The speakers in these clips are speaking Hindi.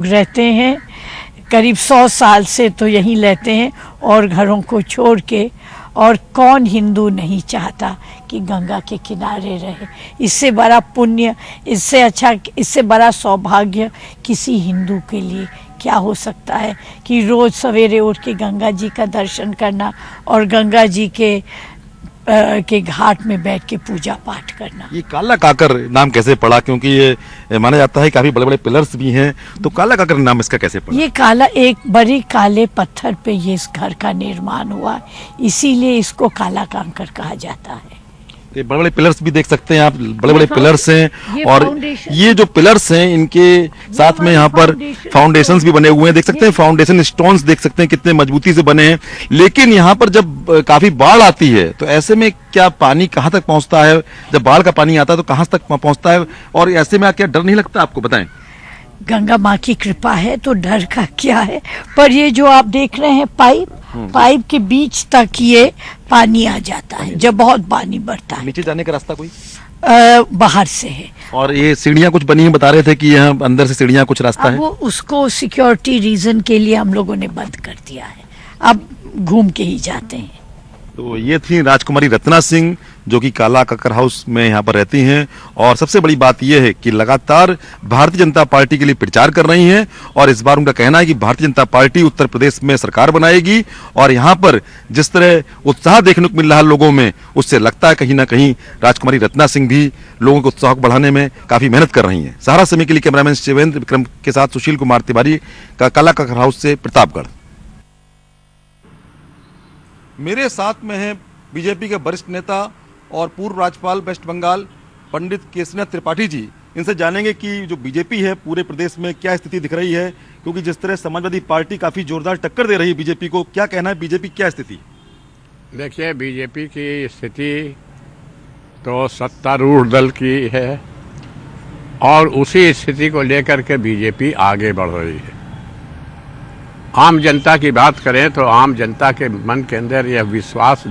रहते हैं, करीब 100 साल से तो यहीं रहते हैं और घरों को छोड़ के। और कौन हिंदू नहीं चाहता कि गंगा के किनारे रहे। इससे बड़ा पुण्य, इससे अच्छा, इससे बड़ा सौभाग्य किसी हिंदू के लिए क्या हो सकता है कि रोज़ सवेरे उठ के गंगा जी का दर्शन करना और गंगा जी के घाट में बैठ के पूजा पाठ करना। ये काला काकर नाम कैसे पड़ा? क्योंकि ये माना जाता है काफी बड़े बड़े पिलर्स भी हैं, तो काला काकर नाम इसका कैसे पड़ा? ये काला, एक बड़े काले पत्थर पे ये इस घर का निर्माण हुआ, इसीलिए इसको काला कांकर कहा जाता है। ये बड़े बड़े पिलर्स भी देख सकते हैं आप, बड़े बड़े पिलर्स हैं। और फाउंडेशन, ये जो पिलर्स हैं इनके साथ में यहाँ पर फाउंडेशंस भी बने हुए हैं, देख सकते हैं फाउंडेशन स्टोन्स देख सकते हैं कितने मजबूती से बने हैं। लेकिन यहाँ पर जब काफी बाढ़ आती है तो ऐसे में क्या पानी कहाँ तक पहुँचता है? जब बाढ़ का पानी आता है तो कहाँ तक पहुँचता है? और ऐसे में क्या डर नहीं लगता आपको? बताएं। गंगा माँ की कृपा है तो डर का क्या है। पर ये जो आप देख रहे हैं पाइप के बीच तक ये पानी आ जाता है जब बहुत पानी बढ़ता है। नीचे जाने का रास्ता कोई बाहर से है। और ये सीढ़ियाँ कुछ बनी है, बता रहे थे कि यहाँ अंदर से सीढ़ियाँ कुछ रास्ता अब है। वो उसको सिक्योरिटी रीजन के लिए हम लोगों ने बंद कर दिया है, अब घूम के ही जाते हैं। तो ये थी राजकुमारी रत्ना सिंह जो कि काला काकर हाउस में यहाँ पर रहती हैं। और सबसे बड़ी बात यह है कि लगातार भारतीय जनता पार्टी के लिए प्रचार कर रही हैं और इस बार उनका कहना है कि भारतीय जनता पार्टी उत्तर प्रदेश में सरकार बनाएगी। और यहाँ पर जिस तरह उत्साह देखने को मिल रहा है लोगों में, उससे लगता है कहीं ना कहीं राजकुमारी रत्ना सिंह भी लोगों के उत्साह को बढ़ाने में काफी मेहनत कर रही हैं। सहारा समय के लिए कैमरामैन शिवेंद्र विक्रम के साथ सुशील कुमार तिवारी का काला काकर हाउस से प्रतापगढ़। मेरे साथ में हैं बीजेपी के वरिष्ठ नेता और पूर्व राज्यपाल वेस्ट बंगाल पंडित केसरीनाथ त्रिपाठी जी। इनसे जानेंगे कि जो बीजेपी है पूरे प्रदेश में क्या स्थिति दिख रही है, क्योंकि जिस तरह समाजवादी पार्टी काफी जोरदार टक्कर दे रही है बीजेपी को, क्या कहना है बीजेपी क्या स्थिति? देखिए, बीजेपी की स्थिति तो सत्तारूढ़ दल की है और उसी स्थिति को लेकर के बीजेपी आगे बढ़ रही है। आम जनता की बात करें तो आम जनता के मन के अंदर यह विश्वास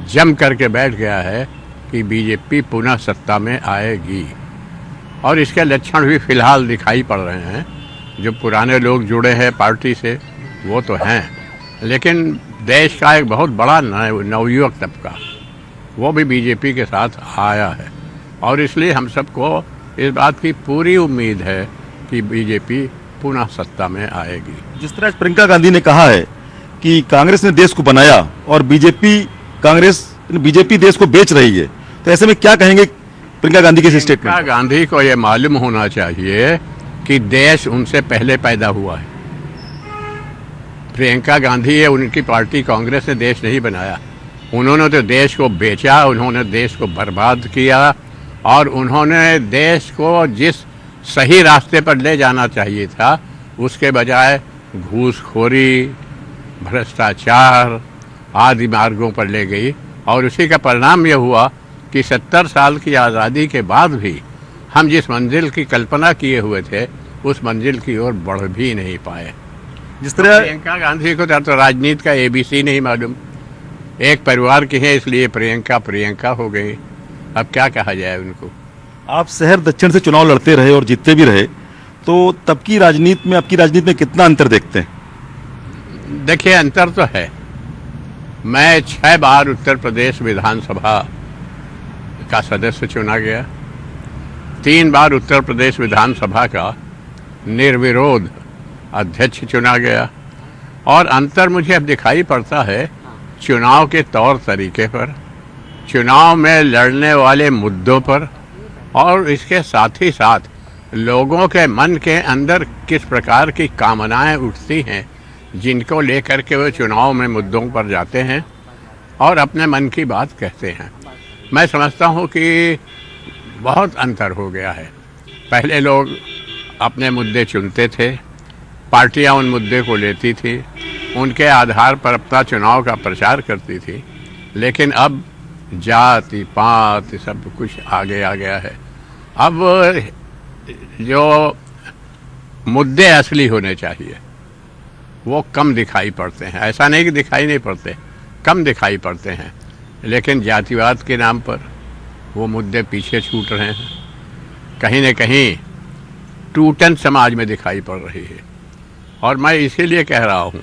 जम करके बैठ गया है कि बीजेपी पुनः सत्ता में आएगी और इसके लक्षण भी फिलहाल दिखाई पड़ रहे हैं। जो पुराने लोग जुड़े हैं पार्टी से वो तो हैं, लेकिन देश का एक बहुत बड़ा नवयुवक तबका वो भी बीजेपी के साथ आया है और इसलिए हम सबको इस बात की पूरी उम्मीद है कि बीजेपी पुनः सत्ता में आएगी। जिस तरह प्रियंका गांधी ने कहा है कि कांग्रेस ने देश को बनाया और बीजेपी देश को बेच रही है, तो ऐसे में क्या कहेंगे प्रियंका गांधी के स्टेटमेंट? प्रियंका गांधी को यह मालूम होना चाहिए कि देश उनसे पहले पैदा हुआ है। प्रियंका गांधी है, उनकी पार्टी कांग्रेस ने देश नहीं बनाया। उन्होंने तो देश को बेचा, उन्होंने देश को बर्बाद किया और उन्होंने देश को जिस सही रास्ते पर ले जाना चाहिए था उसके बजाय घूसखोरी, भ्रष्टाचार आदि मार्गों पर ले गई और उसी का परिणाम यह हुआ कि 70 साल की आज़ादी के बाद भी हम जिस मंजिल की कल्पना किए हुए थे उस मंजिल की ओर बढ़ भी नहीं पाए। जिस तरह प्रियंका गांधी को तो राजनीति का ABC नहीं मालूम। एक परिवार की है इसलिए प्रियंका हो गई। अब क्या कहा जाए उनको? आप शहर दक्षिण से चुनाव लड़ते रहे और जीतते भी रहे, तो तब की राजनीति में आपकी राजनीति में कितना अंतर देखते हैं? देखिए, अंतर तो है। मैं 6 बार उत्तर प्रदेश विधानसभा का सदस्य चुना गया, 3 बार उत्तर प्रदेश विधानसभा का निर्विरोध अध्यक्ष चुना गया और अंतर मुझे अब दिखाई पड़ता है चुनाव के तौर तरीके पर, चुनाव में लड़ने वाले मुद्दों पर और इसके साथ ही साथ लोगों के मन के अंदर किस प्रकार की कामनाएं उठती हैं जिनको लेकर के वो चुनाव में मुद्दों पर जाते हैं और अपने मन की बात कहते हैं। मैं समझता हूँ कि बहुत अंतर हो गया है। पहले लोग अपने मुद्दे चुनते थे, पार्टियाँ उन मुद्दे को लेती थी, उनके आधार पर अपना चुनाव का प्रचार करती थी, लेकिन अब जाति पात सब कुछ आगे आ गया है। अब जो मुद्दे असली होने चाहिए वो कम दिखाई पड़ते हैं। ऐसा नहीं कि दिखाई नहीं पड़ते, कम दिखाई पड़ते हैं, लेकिन जातिवाद के नाम पर वो मुद्दे पीछे छूट रहे हैं। कहीं न कहीं टूटन समाज में दिखाई पड़ रही है। और मैं इसीलिए कह रहा हूँ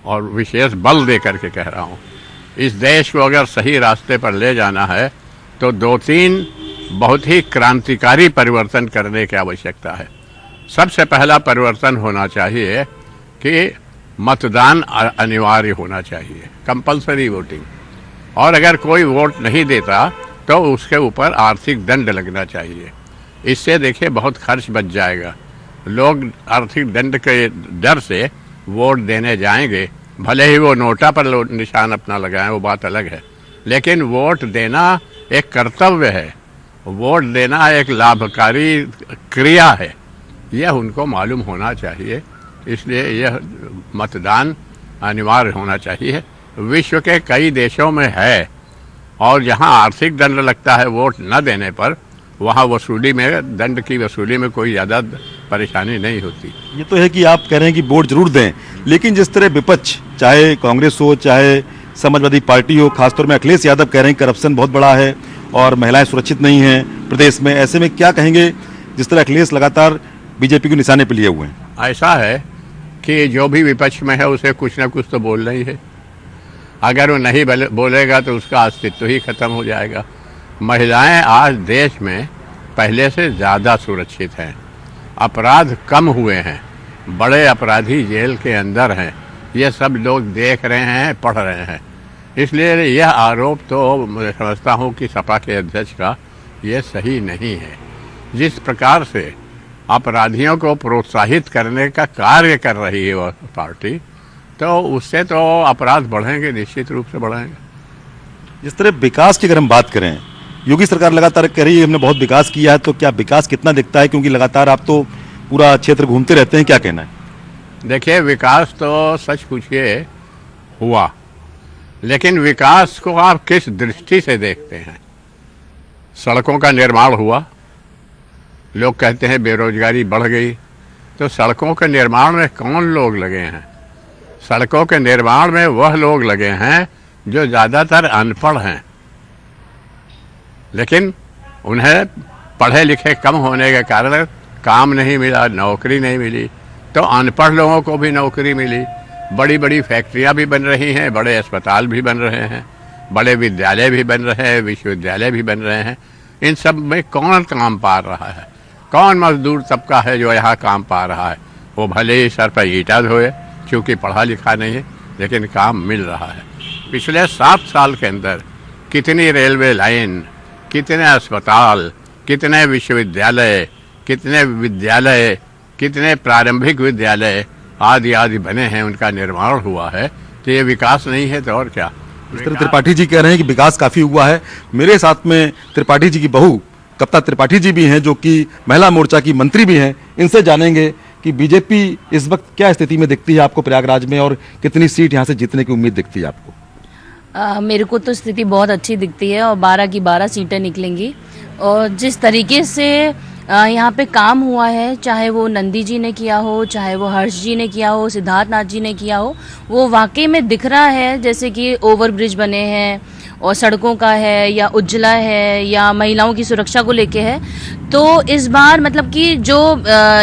और विशेष बल दे करके कह रहा हूँ, इस देश को अगर सही रास्ते पर ले जाना है तो 2-3 बहुत ही क्रांतिकारी परिवर्तन करने की आवश्यकता है। सबसे पहला परिवर्तन होना चाहिए कि मतदान अनिवार्य होना चाहिए, कंपलसरी वोटिंग। और अगर कोई वोट नहीं देता तो उसके ऊपर आर्थिक दंड लगना चाहिए। इससे देखिए बहुत खर्च बच जाएगा। लोग आर्थिक दंड के डर से वोट देने जाएंगे, भले ही वो नोटा पर निशान अपना लगाएं, वो बात अलग है, लेकिन वोट देना एक कर्तव्य है, वोट देना एक लाभकारी क्रिया है, यह उनको मालूम होना चाहिए। इसलिए यह मतदान अनिवार्य होना चाहिए। विश्व के कई देशों में है, और जहां आर्थिक दंड लगता है वोट न देने पर, वहां वसूली में, दंड की वसूली में कोई ज़्यादा परेशानी नहीं होती। ये तो है कि आप कह रहे हैं कि वोट जरूर दें, लेकिन जिस तरह विपक्ष, चाहे कांग्रेस हो चाहे समाजवादी पार्टी हो, खासतौर में अखिलेश यादव कह रहे हैं करप्शन बहुत बड़ा है और महिलाएं सुरक्षित नहीं हैं प्रदेश में, ऐसे में क्या कहेंगे जिस तरह अखिलेश लगातार बीजेपी को निशाने पर लिए हुए हैं? ऐसा है कि जो भी विपक्ष में है उसे कुछ ना कुछ तो बोलना ही है। अगर वो नहीं बोलेगा तो उसका अस्तित्व ही खत्म हो जाएगा। महिलाएं आज देश में पहले से ज़्यादा सुरक्षित हैं, अपराध कम हुए हैं, बड़े अपराधी जेल के अंदर हैं, ये सब लोग देख रहे हैं, पढ़ रहे हैं। इसलिए यह आरोप तो मैं समझता हूँ कि सपा के अध्यक्ष का ये सही नहीं है। जिस प्रकार से अपराधियों को प्रोत्साहित करने का कार्य कर रही है वह पार्टी, तो उससे तो अपराध बढ़ेंगे, निश्चित रूप से बढ़ेंगे। जिस तरह विकास की अगर हम बात करें, योगी सरकार लगातार कह रही है हमने बहुत विकास किया है, तो क्या विकास कितना दिखता है? क्योंकि लगातार आप तो पूरा क्षेत्र घूमते रहते हैं, क्या कहना है? देखिए, विकास तो सच पूछिए हुआ, लेकिन विकास को आप किस दृष्टि से देखते हैं? सड़कों का निर्माण हुआ, लोग कहते हैं बेरोजगारी बढ़ गई, तो सड़कों के निर्माण में कौन लोग लगे हैं? सड़कों के निर्माण में वह लोग लगे हैं जो ज़्यादातर अनपढ़ हैं, लेकिन उन्हें पढ़े लिखे कम होने के कारण काम नहीं मिला, नौकरी नहीं मिली, तो अनपढ़ लोगों को भी नौकरी मिली। बड़ी बड़ी फैक्ट्रियां भी बन रही हैं, बड़े अस्पताल भी बन रहे हैं, बड़े विद्यालय भी बन रहे हैं, विश्वविद्यालय भी बन रहे हैं। इन सब में कौन काम पा रहा है? कौन मजदूर तबका है जो यहाँ काम पा रहा है? वो भले ही सर पर ईंटा धोए, क्योंकि पढ़ा लिखा नहीं है, लेकिन काम मिल रहा है। पिछले 7 साल के अंदर कितनी रेलवे लाइन, कितने अस्पताल, कितने विश्वविद्यालय, कितने विद्यालय, कितने प्रारंभिक विद्यालय आदि आदि बने हैं, उनका निर्माण हुआ है। तो ये विकास नहीं है तो और क्या? इस तरह त्रिपाठी जी कह रहे हैं कि विकास काफी हुआ है। मेरे साथ में त्रिपाठी जी की बहू कविता त्रिपाठी जी भी हैं, जो कि महिला मोर्चा की मंत्री भी हैं। इनसे जानेंगे कि बीजेपी इस वक्त क्या स्थिति में दिखती है आपको प्रयागराज में, और कितनी सीट यहाँ से जीतने की उम्मीद दिखती है आपको? मेरे को तो स्थिति बहुत अच्छी दिखती है और 12 की 12 सीटें निकलेंगी। और जिस तरीके से यहाँ पे काम हुआ है, चाहे वो नंदी जी ने किया हो, चाहे वो हर्ष जी ने किया हो, सिद्धार्थ नाथ जी ने किया हो, वो वाकई में दिख रहा है। जैसे कि ओवरब्रिज बने हैं और सड़कों का है, या उज्ज्वला है, या महिलाओं की सुरक्षा को लेके है। तो इस बार मतलब कि जो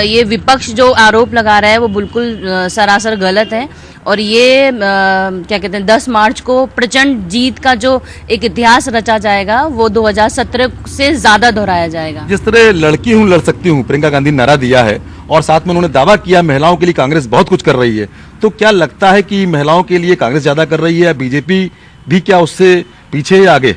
ये विपक्ष जो आरोप लगा रहा है वो बिल्कुल सरासर गलत है। और ये क्या कहते हैं, 10 मार्च को प्रचंड जीत का जो एक इतिहास रचा जाएगा वो 2017 से ज़्यादा दोहराया जाएगा। जिस तरह लड़की हूँ लड़ सकती हूँ प्रियंका गांधी ने नारा दिया है, और साथ में उन्होंने दावा किया महिलाओं के लिए कांग्रेस बहुत कुछ कर रही है, तो क्या लगता है कि महिलाओं के लिए कांग्रेस ज़्यादा कर रही है या बीजेपी भी क्या उससे पीछे या आगे?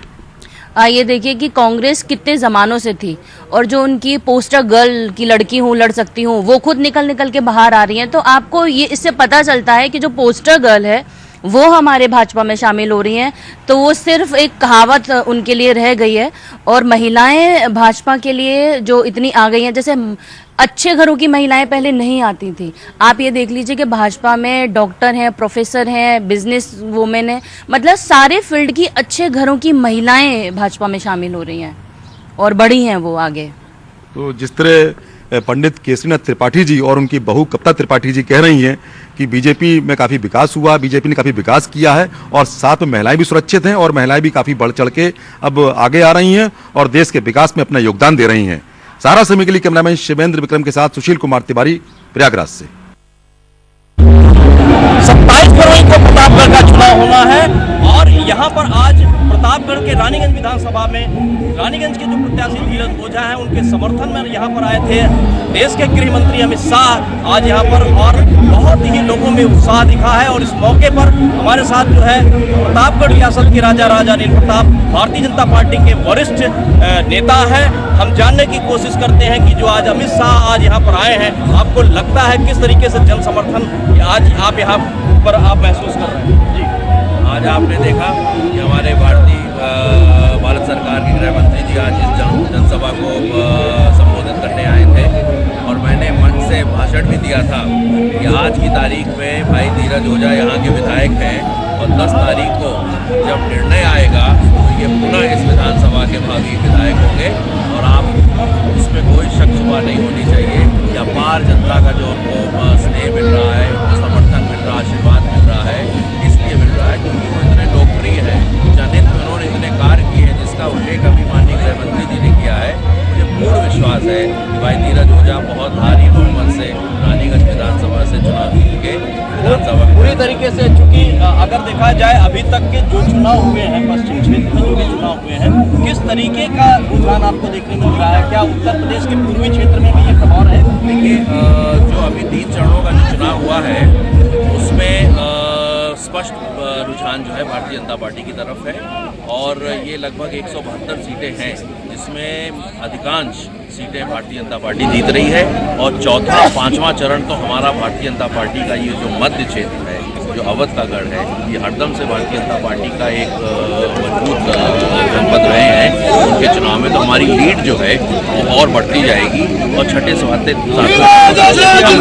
ये देखिए कि कांग्रेस कितने ज़मानों से थी, और जो उनकी पोस्टर गर्ल की लड़की हूँ लड़ सकती हूँ वो खुद निकल निकल के बाहर आ रही हैं। तो आपको ये इससे पता चलता है कि जो पोस्टर गर्ल है वो हमारे भाजपा में शामिल हो रही हैं। तो वो सिर्फ एक कहावत उनके लिए रह गई है, और महिलाएं भाजपा के लिए जो इतनी आ गई हैं, जैसे अच्छे घरों की महिलाएं पहले नहीं आती थी। आप ये देख लीजिए कि भाजपा में डॉक्टर हैं, प्रोफेसर हैं, बिजनेस वुमेन हैं, मतलब सारे फील्ड की अच्छे घरों की महिलाएं भाजपा में शामिल हो रही हैं और बढ़ी हैं वो आगे। तो जिस तरह पंडित केसरीनाथ त्रिपाठी जी और उनकी बहू कविता त्रिपाठी जी कह रही हैं कि बीजेपी में काफ़ी विकास हुआ, बीजेपी ने काफ़ी विकास किया है, और साथ में महिलाएं भी सुरक्षित हैं, और महिलाएं भी काफ़ी बढ़ चढ़ के अब आगे आ रही हैं और देश के विकास में अपना योगदान दे रही हैं। सारा समय के लिए कैमरामैन शिवेंद्र विक्रम के साथ सुशील कुमार तिवारी, प्रयागराज से। 27 फरवरी को प्रतापगढ़ का चुनाव होना है और यहाँ पर आज प्रतापगढ़ के रानीगंज विधानसभा में रानीगंज के जो प्रत्याशी धीरज ओझा हैं उनके समर्थन में यहाँ पर आए थे देश के गृह मंत्री अमित शाह आज यहाँ पर, और बहुत ही लोगों में उत्साह दिखा है। और इस मौके पर हमारे साथ जो है प्रतापगढ़ रियासत के राजा अनिल प्रताप भारतीय जनता पार्टी के वरिष्ठ नेता है। हम जानने की कोशिश करते हैं कि जो आज अमित शाह आज यहाँ पर आए हैं, आपको लगता है किस तरीके से जन समर्थन आज आप यहाँ पर आप महसूस कर रहे हैं? जी, आज आपने देखा कि हमारे भारत सरकार के गृह मंत्री जी आज इस जनसभा को संबोधित करने आए थे और मैंने मंच से भाषण भी दिया था कि आज की तारीख में भाई धीरज ओझा यहाँ के विधायक हैं और 10 तारीख को जब निर्णय आएगा तो ये पुनः इस विधानसभा के भावी विधायक होंगे और आप उसमें कोई शक शुबा नहीं होनी चाहिए कि अपार जनता का जो उनको स्नेह मिल रहा है, उनको समर्थन मिल रहा है, आशीर्वाद मिल रहा है, इसलिए मिल रहा है क्योंकि वो इतने लोकप्रिय हैं, जनहित में उन्होंने इतने कार्य किए हैं जिसका उल्लेख अभी माननीय गृह मंत्री जी ने किया है। मुझे पूर्ण विश्वास है कि भाई धीरज ओझा बहुत भारी बहुमत से रानीगंज विधानसभा से चुनाव जीतेंगे। विधानसभा पूरी तरीके से, चूंकि अगर देखा जाए अभी तक के जो चुनाव हुए हैं पश्चिम क्षेत्र में जो भी चुनाव हुए हैं, किस तरीके का रुझान आपको देखने मिल रहा है? क्या उत्तर प्रदेश के पूर्वी क्षेत्र में भी ये प्रभाव है? देखिए, जो अभी 3 चरणों का जो चुनाव हुआ है उसमें स्पष्ट रुझान जो है भारतीय जनता पार्टी की तरफ है और ये लगभग 172 सीटें हैं जिसमें अधिकांश सीटें भारतीय जनता पार्टी जीत रही है और चौथा और 5वां चरण तो हमारा भारतीय जनता पार्टी का ये जो मध्य क्षेत्र है, जो अवध का गढ़ है, ये हरदम से भारतीय जनता पार्टी का एक मजबूत जनपद रहे हैं। उनके चुनाव में तो हमारी लीड जो है वो और बढ़ती जाएगी और छठे सवाते हम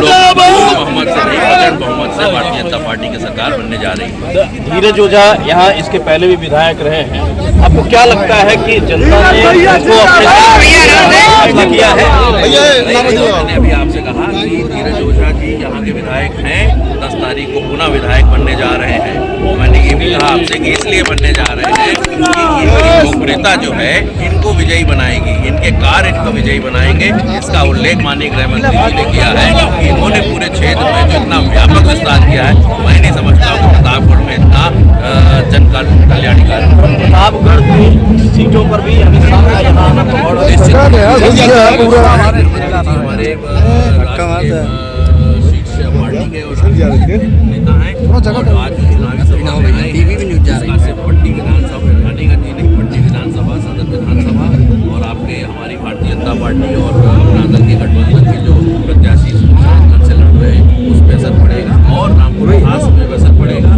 लोग बहुमत से नहीं, प्रचंड बहुमत से भारतीय जनता पार्टी की सरकार बनने जा रही है। धीरज ओझा यहाँ इसके पहले भी विधायक रहे हैं, आपको क्या लगता है कि जनता ने उनको अपने किया है? मैंने अभी आपसे कहा कि धीरज ओझा जी यहाँ के विधायक हैं, 10 तारीख को पुनः विधायक बनने जा रहे हैं। मैंने ये भी कहा आपसे कि इसलिए बनने जा रहे हैं कि इनकी लोकप्रियता जो है इनको विजयी बनाएगी, इनके कार्य इनको विजयी बनाएंगे। इसका उल्लेख माननीय गृह मंत्री जी ने किया है कि इन्होंने पूरे क्षेत्र में जो इतना व्यापक विस्तार किया है, मैं नहीं समझता हूँ प्रतापगढ़ में इतना जन कल्याणी कार्य। प्रतापगढ़ की सीटों पर भी अमित शाह का यहाँ आना तो बहुत पार्टी के नेता हैं और आज चुनावी सभा में टीवी भी न्यूज जा रही है। पट्टी विधानसभा, रानीगंज नहीं, पट्टी विधानसभा, सदर विधानसभा और आपके हमारी भारतीय जनता पार्टी और अपना दल के गठबंधन के जो प्रत्याशी से लड़ रहे हैं उस पर असर पड़ेगा और रामपुर खास में असर पड़ेगा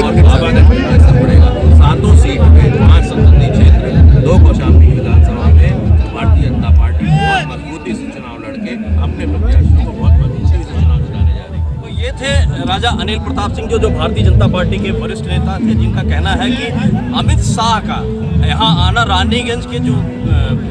और बाबागंज में असर पड़ेगा। 7 सीट में 5 संसदीय क्षेत्र, 2 कौशाम्बी विधानसभा में भारतीय जनता पार्टी बहुत मजबूती से चुनाव लड़के अपने प्रत्याशियों को बहुत मजबूती से चुनाव जिताने जा रही है। तो ये थे राजा अनिल प्रताप सिंह जो भारतीय जनता पार्टी के वरिष्ठ नेता थे, जिनका कहना है कि अमित शाह का यहाँ आना रानीगंज के जो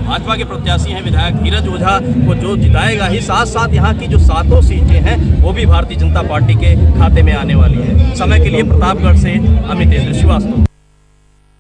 भाजपा के प्रत्याशी हैं विधायक धीरज ओझा को जो जिताएगा ही, साथ साथ यहाँ की जो 7 सीटें हैं वो भी भारतीय जनता पार्टी के खाते में आने वाली है। समय के लिए प्रतापगढ़ से अमितेंद्र श्रीवास्तव।